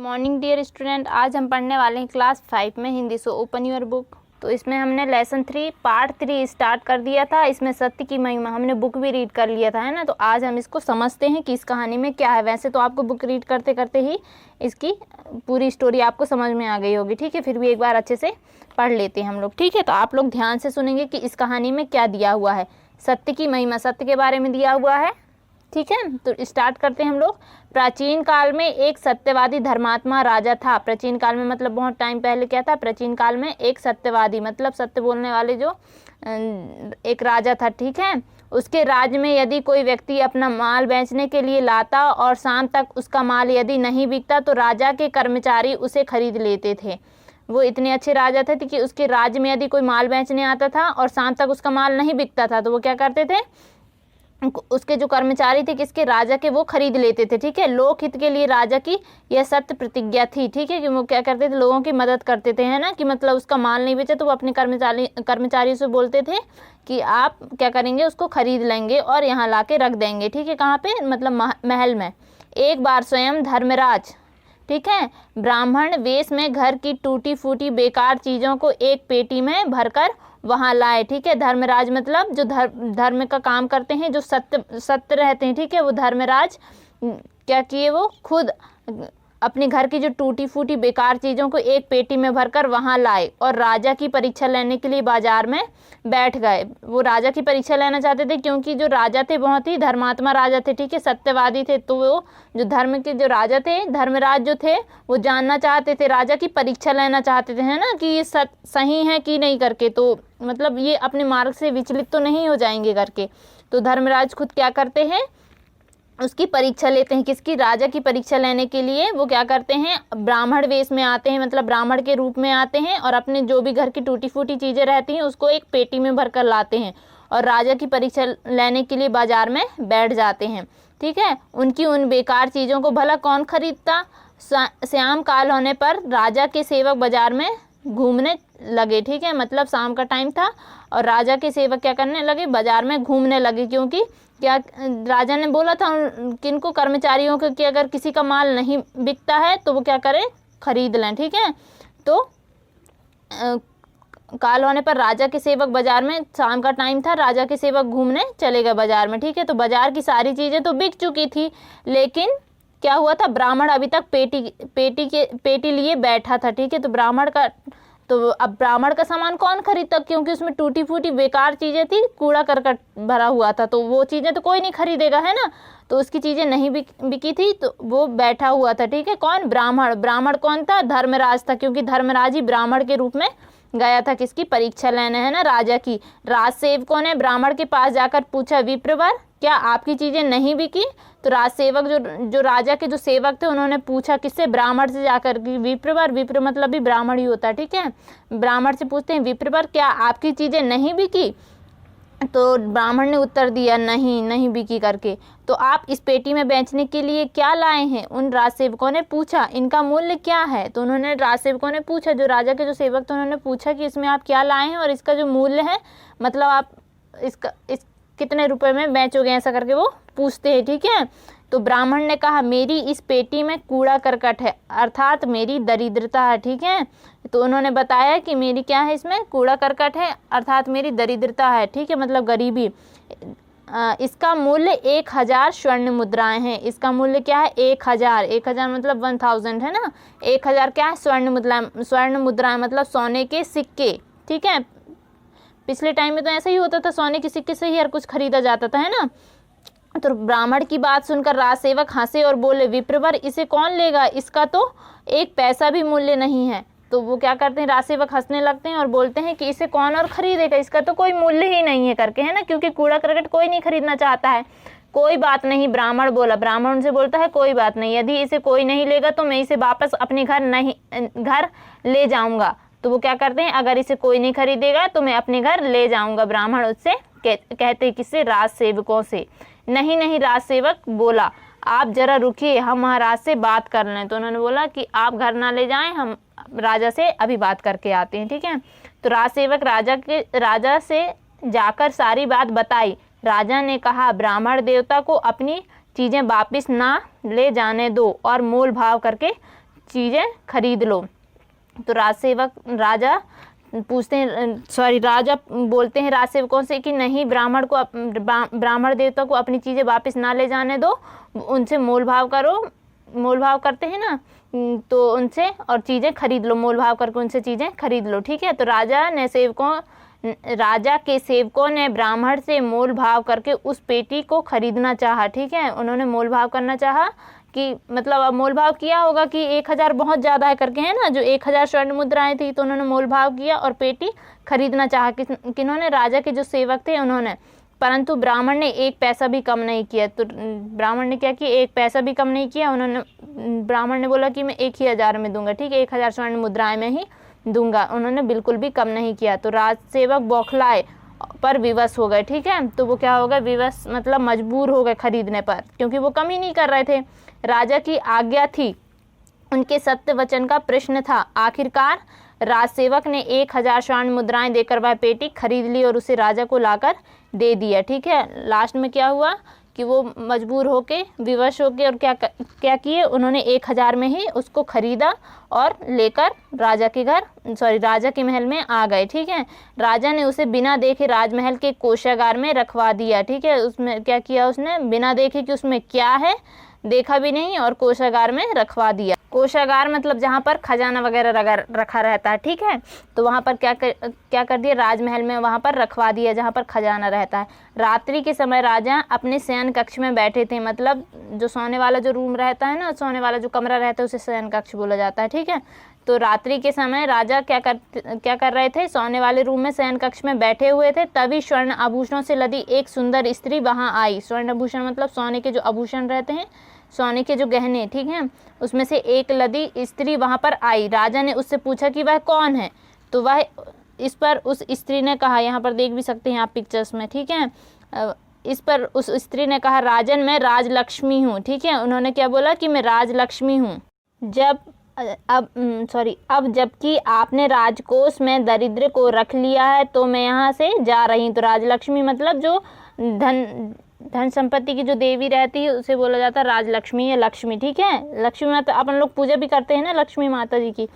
Morning dear student, आज हम पढ़ने वाले हैं क्लास 5 में Hindi. So open your book. तो इसमें हमने लेसन 3 पार्ट 3 स्टार्ट कर दिया था। इसमें सत्य की महिमा हमने बुक भी रीड कर लिया था, है ना। तो आज हम इसको समझते हैं कि इस कहानी में क्या है। वैसे तो आपको बुक रीड करते करते ही इसकी पूरी स्टोरी आपको समझ में आ गई होगी, ठीक है। फिर भी एक बार अच्छे से पढ़ लेते हैं हम लोग, ठीक है। तो आप लोग ध्यान से सुनेंगे कि इस कहानी में क्या दिया हुआ है। सत्य की महिमा, सत्य के बारे में दिया हुआ है, ठीक है। तो स्टार्ट करते हैं हम लोग। प्राचीन काल में एक सत्यवादी धर्मात्मा राजा था। प्राचीन काल में मतलब बहुत टाइम पहले क्या था। प्राचीन काल में एक सत्यवादी मतलब सत्य बोलने वाले जो एक राजा था, ठीक है। उसके राज्य में यदि कोई व्यक्ति अपना माल बेचने के लिए लाता और शाम तक उसका माल यदि नहीं बिकता तो राजा के कर्मचारी उसे खरीद लेते थे। वो इतने अच्छे राजा थे कि उसके राज्य में यदि कोई माल बेचने आता था और शाम तक उसका माल नहीं बिकता था तो वो क्या करते थे, उसके जो कर्मचारी थे किसके, राजा के, वो खरीद लेते थे, ठीक है। लोकहित के लिए राजा की यह सत्य प्रतिज्ञा थी, ठीक है, कि वो क्या करते थे, लोगों की मदद करते थे, है ना। कि मतलब उसका माल नहीं बेचे तो वो अपने कर्मचारी से बोलते थे कि आप क्या करेंगे, उसको खरीद लेंगे और यहाँ ला के रख देंगे, ठीक है। कहाँ पे, मतलब महल में। एक बार स्वयं धर्मराज, ठीक है, ब्राह्मण वेश में घर की टूटी फूटी बेकार चीज़ों को एक पेटी में भरकर वहाँ लाए, ठीक है। धर्मराज मतलब जो धर्म का काम करते हैं, जो सत्य रहते हैं, ठीक है। वो धर्मराज क्या किए, वो खुद अपने घर की जो टूटी फूटी बेकार चीज़ों को एक पेटी में भरकर वहाँ लाए और राजा की परीक्षा लेने के लिए बाजार में बैठ गए। वो राजा की परीक्षा लेना चाहते थे क्योंकि जो राजा थे बहुत ही धर्मात्मा राजा थे, ठीक है, सत्यवादी थे। तो वो जो धर्म के जो राजा थे, धर्मराज जो थे, वो जानना चाहते थे, राजा की परीक्षा लेना चाहते थे, है ना, कि ये सही है कि नहीं करके। तो मतलब ये अपने मार्ग से विचलित तो नहीं हो जाएंगे करके। तो धर्मराज खुद क्या करते हैं, उसकी परीक्षा लेते हैं। किसकी, राजा की परीक्षा लेने के लिए वो क्या करते हैं, ब्राह्मण वेश में आते हैं, मतलब ब्राह्मण के रूप में आते हैं और अपने जो भी घर की टूटी फूटी चीज़ें रहती हैं उसको एक पेटी में भरकर लाते हैं और राजा की परीक्षा लेने के लिए बाजार में बैठ जाते हैं, ठीक है। उनकी उन बेकार चीज़ों को भला कौन खरीदता। शाम काल होने पर राजा के सेवक बाजार में घूमने लगे, ठीक है। मतलब शाम का टाइम था और राजा के सेवक क्या करने लगे, बाजार में घूमने लगे। क्योंकि क्या राजा ने बोला था किनको, कर्मचारियों को, कि अगर किसी का माल नहीं बिकता है तो वो क्या करें, खरीद लें, ठीक है। तो काल होने पर राजा के सेवक बाजार में, शाम का टाइम था, राजा के सेवक घूमने चले गए बाजार में, ठीक है। तो बाजार की सारी चीज़ें तो बिक चुकी थी, लेकिन क्या हुआ था, ब्राह्मण अभी तक पेटी लिए बैठा था, ठीक है। तो अब ब्राह्मण का सामान कौन खरीदता, क्योंकि उसमें टूटी फूटी बेकार चीज़ें थी, कूड़ा करकट भरा हुआ था, तो वो चीज़ें तो कोई नहीं खरीदेगा, है ना। तो उसकी चीज़ें नहीं बिकी थी तो वो बैठा हुआ था, ठीक है। कौन, ब्राह्मण कौन था, धर्मराज था, क्योंकि धर्मराज ही ब्राह्मण के रूप में गया था किसकी, परीक्षा लेने, है ना, राजा की। राज सेवकों ने ब्राह्मण के पास जाकर पूछा, विप्रवर क्या आपकी चीज़ें नहीं बिकी। तो राज सेवक जो राजा के जो सेवक थे उन्होंने पूछा किससे, ब्राह्मण से जाकर कि विप्रवर, विप्र मतलब भी ब्राह्मण ही होता है, ठीक है। ब्राह्मण से पूछते हैं, विप्रवर क्या आपकी चीज़ें नहीं बिकी। तो ब्राह्मण ने उत्तर दिया, नहीं बिकी करके। तो आप इस पेटी में बेचने के लिए क्या लाए हैं, उन राज सेवकों ने पूछा। इनका मूल्य क्या है। तो उन्होंने राज सेवकों ने पूछा, जो राजा के जो सेवक थे उन्होंने पूछा कि इसमें आप क्या लाए हैं और इसका जो मूल्य है, मतलब आप इस कितने रुपए में बेचोगे, ऐसा करके वो पूछते हैं, ठीक है। तो ब्राह्मण ने कहा, मेरी इस पेटी में कूड़ा करकट है, अर्थात मेरी दरिद्रता है, ठीक है। तो उन्होंने बताया कि मेरी क्या है, इसमें कूड़ा करकट है, अर्थात मेरी दरिद्रता है, ठीक है, मतलब गरीबी। इसका मूल्य 1000 स्वर्ण मुद्राएं हैं। इसका मूल्य क्या है, 1000 मतलब 1000, है ना। 1000 क्या है, स्वर्ण मुद्राएं मतलब सोने के सिक्के, ठीक है। पिछले टाइम में तो ऐसा ही होता था, सोने के सिक्के से ही हर कुछ खरीदा जाता था, है ना। तो ब्राह्मण की बात सुनकर राज सेवक हंसे और बोले, विप्रवर इसे कौन लेगा, इसका तो 1 पैसा भी मूल्य नहीं है। तो वो क्या करते हैं, राज सेवक हंसने लगते हैं और बोलते हैं कि इसे कौन और खरीदेगा, इसका तो कोई मूल्य ही नहीं है करके, है ना, क्योंकि कूड़ा करकट कोई नहीं खरीदना चाहता है। कोई बात नहीं, ब्राह्मण बोला। ब्राह्मण उनसे बोलता है, कोई बात नहीं, यदि इसे कोई नहीं लेगा तो मैं इसे वापस अपने घर ले जाऊंगा। तो वो क्या करते हैं, अगर इसे कोई नहीं खरीदेगा तो मैं अपने घर ले जाऊंगा। ब्राह्मण उससे कहते हैं, किससे, राज सेवकों से। नहीं, राज सेवक बोला, आप जरा रुकिए, हम महाराज से बात कर लें। तो उन्होंने बोला कि आप घर ना ले जाएं, हम राजा से अभी बात करके आते हैं, ठीक है। तो राज सेवक राजा से जाकर सारी बात बताई। राजा ने कहा, ब्राह्मण देवता को अपनी चीज़ें वापस ना ले जाने दो और मोल भाव करके चीज़ें खरीद लो। तो राजा पूछते हैं, राजा बोलते हैं राजसेवकों से कि नहीं, ब्राह्मण देवता को अपनी चीज़ें वापस ना ले जाने दो, उनसे मोल भाव करो, मोल भाव करते हैं ना, तो उनसे और चीज़ें खरीद लो, मोल भाव करके उनसे चीज़ें खरीद लो। ठीक है, तो राजा के सेवकों ने ब्राह्मण से मोल भाव करके उस पेटी को खरीदना चाहा। ठीक है, उन्होंने मोल भाव करना चाहा कि मतलब अब मोल भाव किया होगा कि 1000 बहुत ज़्यादा है करके, है ना, जो 1000 स्वर्ण मुद्राएं थी, तो उन्होंने मोल भाव किया और पेटी खरीदना चाहा। किन्होंने? राजा के जो सेवक थे उन्होंने। परंतु ब्राह्मण ने 1 पैसा भी कम नहीं किया। तो ब्राह्मण ने क्या किया? 1 पैसा भी कम नहीं किया। ब्राह्मण ने बोला कि मैं 1000 में दूंगा। ठीक है, 1000 स्वर्ण मुद्राएं में ही दूंगा। उन्होंने बिल्कुल भी कम नहीं किया। तो राजसेवक बौखलाए पर विवश हो गए। ठीक है, तो वो क्या हो गए? विवश मतलब मजबूर हो गए खरीदने पर, क्योंकि वो कम ही नहीं कर रहे थे। राजा की आज्ञा थी, उनके सत्य वचन का प्रश्न था। आखिरकार राजसेवक ने 1000 स्वर्ण मुद्राएं देकर वह पेटी खरीद ली और उसे राजा को लाकर दे दिया। ठीक है, लास्ट में क्या हुआ कि वो मजबूर होके, विवश होके और क्या किए? उन्होंने 1000 में ही उसको खरीदा और लेकर राजा के महल में आ गए। ठीक है, राजा ने उसे बिना देखे राजमहल के कोषागार में रखवा दिया। ठीक है, उसमें क्या किया उसने? बिना देखे कि उसमें क्या है, देखा भी नहीं और कोषागार में रखवा दिया। कोषागार मतलब जहाँ पर खजाना वगैरह रखा रहता है। ठीक है, तो वहाँ पर क्या कर दिया? राजमहल में वहाँ पर रखवा दिया जहाँ पर खजाना रहता है। रात्रि के समय राजा अपने शयन कक्ष में बैठे थे, मतलब जो सोने वाला जो रूम रहता है ना, सोने वाला जो कमरा रहता है उसे शयन कक्ष बोला जाता है। ठीक है, तो रात्रि के समय राजा क्या कर रहे थे? सोने वाले रूम में शयन कक्ष में बैठे हुए थे। तभी स्वर्ण आभूषणों से लदी एक सुंदर स्त्री वहां आई। स्वर्ण आभूषण मतलब सोने के जो आभूषण रहते हैं, सोने के जो गहने। ठीक है, उसमें से एक लदी स्त्री वहां पर आई। राजा ने उससे पूछा कि वह कौन है? तो वह इस पर उस स्त्री ने कहा, यहाँ पर देख भी सकते हैं आप पिक्चर्स में। ठीक है, इस पर उस स्त्री ने कहा, राजन मैं राजलक्ष्मी हूँ। ठीक है, उन्होंने क्या बोला कि मैं राजलक्ष्मी हूँ। अब जबकि आपने राजकोष में दरिद्र को रख लिया है तो मैं यहाँ से जा रही हूँ। तो राजलक्ष्मी मतलब जो धन संपत्ति की जो देवी रहती है उसे बोला जाता है राजलक्ष्मी या लक्ष्मी। ठीक है, लक्ष्मी माता अपन लोग पूजा भी करते हैं ना लक्ष्मी माता जी की।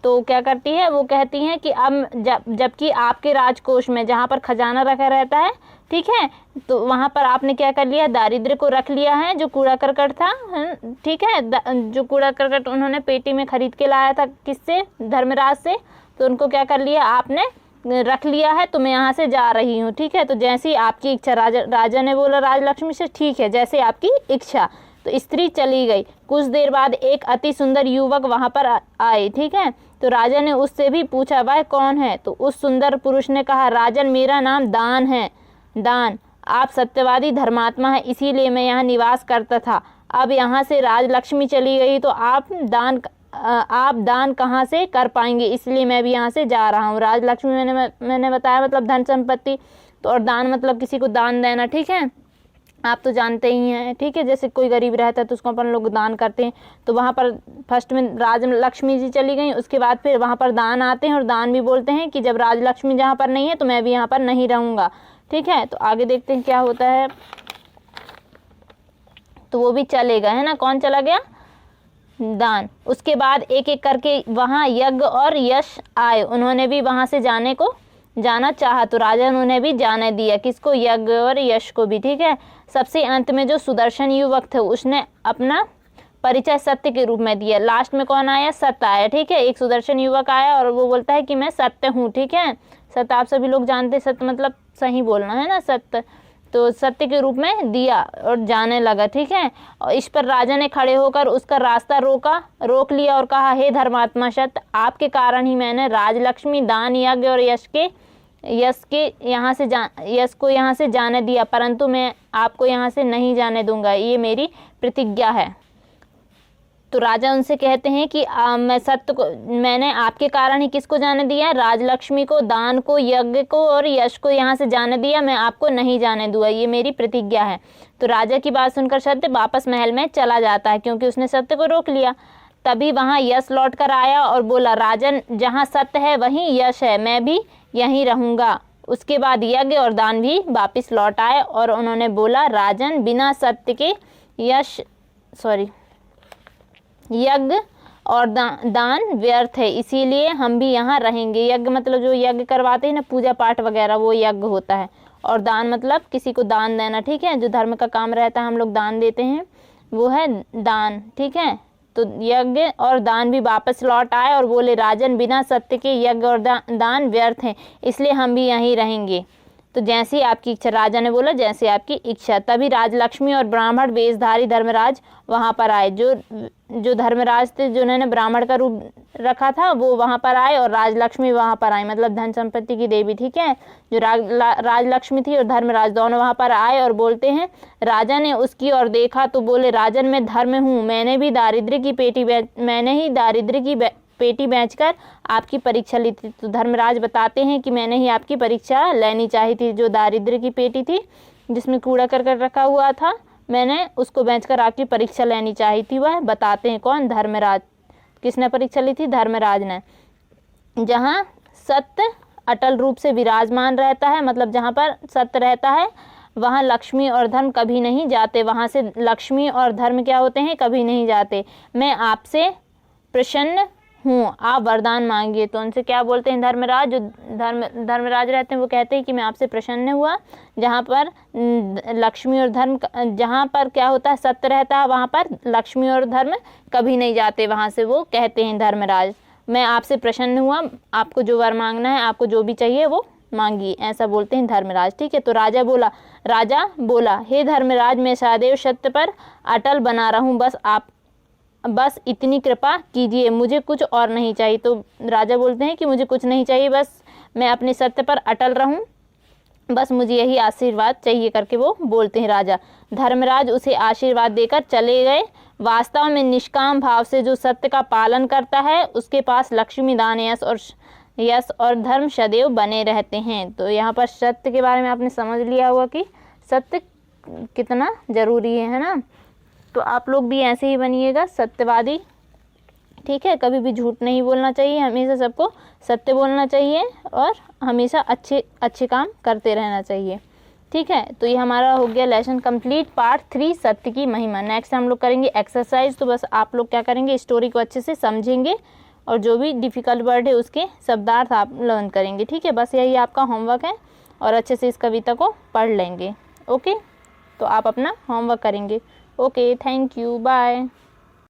तो क्या करती है? वो कहती हैं कि अब जबकि आपके राजकोष में जहाँ पर खजाना रखा रहता है, ठीक है, तो वहाँ पर आपने क्या कर लिया? दारिद्र्य को रख लिया है, जो कूड़ा करकट था। ठीक है, जो कूड़ा करकट उन्होंने पेटी में खरीद के लाया था, किससे? धर्मराज से। तो उनको क्या कर लिया? आपने रख लिया है, तो मैं यहाँ से जा रही हूँ। ठीक है, तो जैसी आपकी इच्छा। राजा ने बोला राजलक्ष्मी से, ठीक है, जैसे आपकी इच्छा। तो स्त्री चली गई। कुछ देर बाद एक अति सुंदर युवक वहाँ पर आए। ठीक है, तो राजा ने उससे भी पूछा वह कौन है? तो उस सुंदर पुरुष ने कहा, राजन मेरा नाम दान है। दान, आप सत्यवादी धर्मात्मा है, इसीलिए मैं यहाँ निवास करता था। अब यहाँ से राजलक्ष्मी चली गई तो आप दान कहाँ से कर पाएंगे, इसलिए मैं भी यहाँ से जा रहा हूँ। राजलक्ष्मी मैंने बताया मतलब धन संपत्ति, तो और दान मतलब किसी को दान देना। ठीक है, आप तो जानते ही हैं। ठीक है, जैसे कोई गरीब रहता है तो उसको अपन लोग दान करते हैं। तो वहाँ पर फर्स्ट में राजलक्ष्मी जी चली गई, उसके बाद फिर वहाँ पर दान आते हैं और दान भी बोलते हैं कि जब राजलक्ष्मी जहाँ पर नहीं है तो मैं भी यहाँ पर नहीं रहूँगा। ठीक है, तो आगे देखते हैं क्या होता है। तो वो भी चले गए, है ना। कौन चला गया? दान। उसके बाद एक एक करके वहाँ यज्ञ और यश आए, उन्होंने भी वहाँ से जाना चाहा, तो राजा ने उन्हें भी जाने दिया। किसको? यज्ञ और यश को भी। ठीक है, सबसे अंत में जो सुदर्शन युवक थे उसने अपना परिचय सत्य के रूप में दिया। लास्ट में कौन आया? सत्य आया। ठीक है, एक सुदर्शन युवक आया और वो बोलता है कि मैं सत्य हूँ। ठीक है, सत्य आप सभी लोग जानते हैं, सत्य मतलब सही बोलना, है ना, सत्य। तो सत्य के रूप में दिया और जाने लगा। ठीक है, और इस पर राजा ने खड़े होकर उसका रास्ता रोक लिया और कहा, हे धर्मात्मा सत्य, आपके कारण ही मैंने राजलक्ष्मी, दान, यज्ञ और यश को यहाँ से जाने दिया, परंतु मैं आपको यहाँ से नहीं जाने दूंगा, ये मेरी प्रतिज्ञा है। तो राजा उनसे कहते हैं कि मैंने आपके कारण ही किसको जाने दिया? राजलक्ष्मी को, दान को, यज्ञ को और यश को यहाँ से जाने दिया, मैं आपको नहीं जाने दूंगा, ये मेरी प्रतिज्ञा है। तो राजा की बात सुनकर सत्य वापस महल में चला जाता है, क्योंकि उसने सत्य को रोक लिया। तभी वहाँ यश लौट कर आया और बोला, राजन जहाँ सत्य है वहीं यश है, मैं भी यहीं रहूँगा। उसके बाद यज्ञ और दान भी वापस लौट आए और उन्होंने बोला, राजन बिना सत्य के यज्ञ और दान व्यर्थ है, इसीलिए हम भी यहाँ रहेंगे। यज्ञ मतलब जो यज्ञ करवाते हैं ना, पूजा पाठ वगैरह, वो यज्ञ होता है। और दान मतलब किसी को दान देना, ठीक है, जो धर्म का काम रहता है हम लोग दान देते हैं, वो है दान, ठीक है। तो यज्ञ और दान भी वापस लौट आए और बोले राजन बिना सत्य के यज्ञ और दान व्यर्थ हैं, इसलिए हम भी यहीं रहेंगे। तो जैसी आपकी इच्छा, राजा ने बोला जैसे आपकी इच्छा। तभी राजलक्ष्मी और ब्राह्मण वेशधारी धर्मराज वहाँ पर आए। जो धर्मराज थे, जिन्होंने ब्राह्मण का रूप रखा था, वो वहाँ पर आए और राजलक्ष्मी वहाँ पर आई, मतलब धन संपत्ति की देवी, ठीक है। जो राजलक्ष्मी थी और धर्मराज दोनों वहाँ पर आए और बोलते हैं, राजा ने उसकी ओर देखा तो बोले राजन मैं धर्म हूँ, मैंने ही दारिद्र्य की पेटी बेचकर आपकी परीक्षा ली थी। तो धर्मराज बताते हैं कि मैंने ही आपकी परीक्षा लेनी चाहिए थी। जो दारिद्र्य की पेटी थी जिसमें कूड़ा करकट रखा हुआ था, मैंने उसको बेचकर आपकी परीक्षा लेनी चाहिए थी। वह बताते हैं कौन? धर्मराज। किसने परीक्षा ली थी? धर्मराज ने। जहाँ सत्य अटल रूप से विराजमान रहता है, मतलब जहाँ पर सत्य रहता है, वहाँ लक्ष्मी और धर्म कभी नहीं जाते। वहाँ से लक्ष्मी और धर्म क्या होते हैं? कभी नहीं जाते। मैं आपसे प्रसन्न हूँ, आप वरदान मांगिए। तो उनसे क्या बोलते हैं धर्मराज? जो धर्मराज रहते हैं वो कहते हैं कि मैं आपसे प्रसन्न हुआ। जहाँ पर लक्ष्मी और धर्म, जहाँ पर क्या होता है? सत्य रहता है, वहाँ पर लक्ष्मी और धर्म कभी नहीं जाते। वहाँ से वो कहते हैं धर्मराज, मैं आपसे प्रसन्न हुआ, आपको जो वर मांगना है, आपको जो भी चाहिए वो मांगिए, ऐसा बोलते हैं धर्मराज, ठीक है। तो राजा बोला हे धर्मराज, मैं सदैव सत्य पर अटल बना रहूं, बस इतनी कृपा कीजिए, मुझे कुछ और नहीं चाहिए। तो राजा बोलते हैं कि मुझे कुछ नहीं चाहिए, बस मैं अपने सत्य पर अटल रहूं, बस मुझे यही आशीर्वाद चाहिए करके वो बोलते हैं राजा। धर्मराज उसे आशीर्वाद देकर चले गए। वास्तव में निष्काम भाव से जो सत्य का पालन करता है, उसके पास लक्ष्मी दान यश और धर्म सदैव बने रहते हैं। तो यहाँ पर सत्य के बारे में आपने समझ लिया होगा कि सत्य कितना ज़रूरी है ना। तो आप लोग भी ऐसे ही बनिएगा, सत्यवादी, ठीक है। कभी भी झूठ नहीं बोलना चाहिए, हमेशा सबको सत्य बोलना चाहिए और हमेशा अच्छे काम करते रहना चाहिए, ठीक है। तो ये हमारा हो गया लेसन कंप्लीट, पार्ट 3 सत्य की महिमा। नेक्स्ट हम लोग करेंगे एक्सरसाइज। तो बस आप लोग क्या करेंगे, स्टोरी को अच्छे से समझेंगे और जो भी डिफ़िकल्ट वर्ड है उसके शब्दार्थ आप लर्न करेंगे, ठीक है। बस यही आपका होमवर्क है और अच्छे से इस कविता को पढ़ लेंगे, ओके। तो आप अपना होमवर्क करेंगे, ओके। Thank you, bye.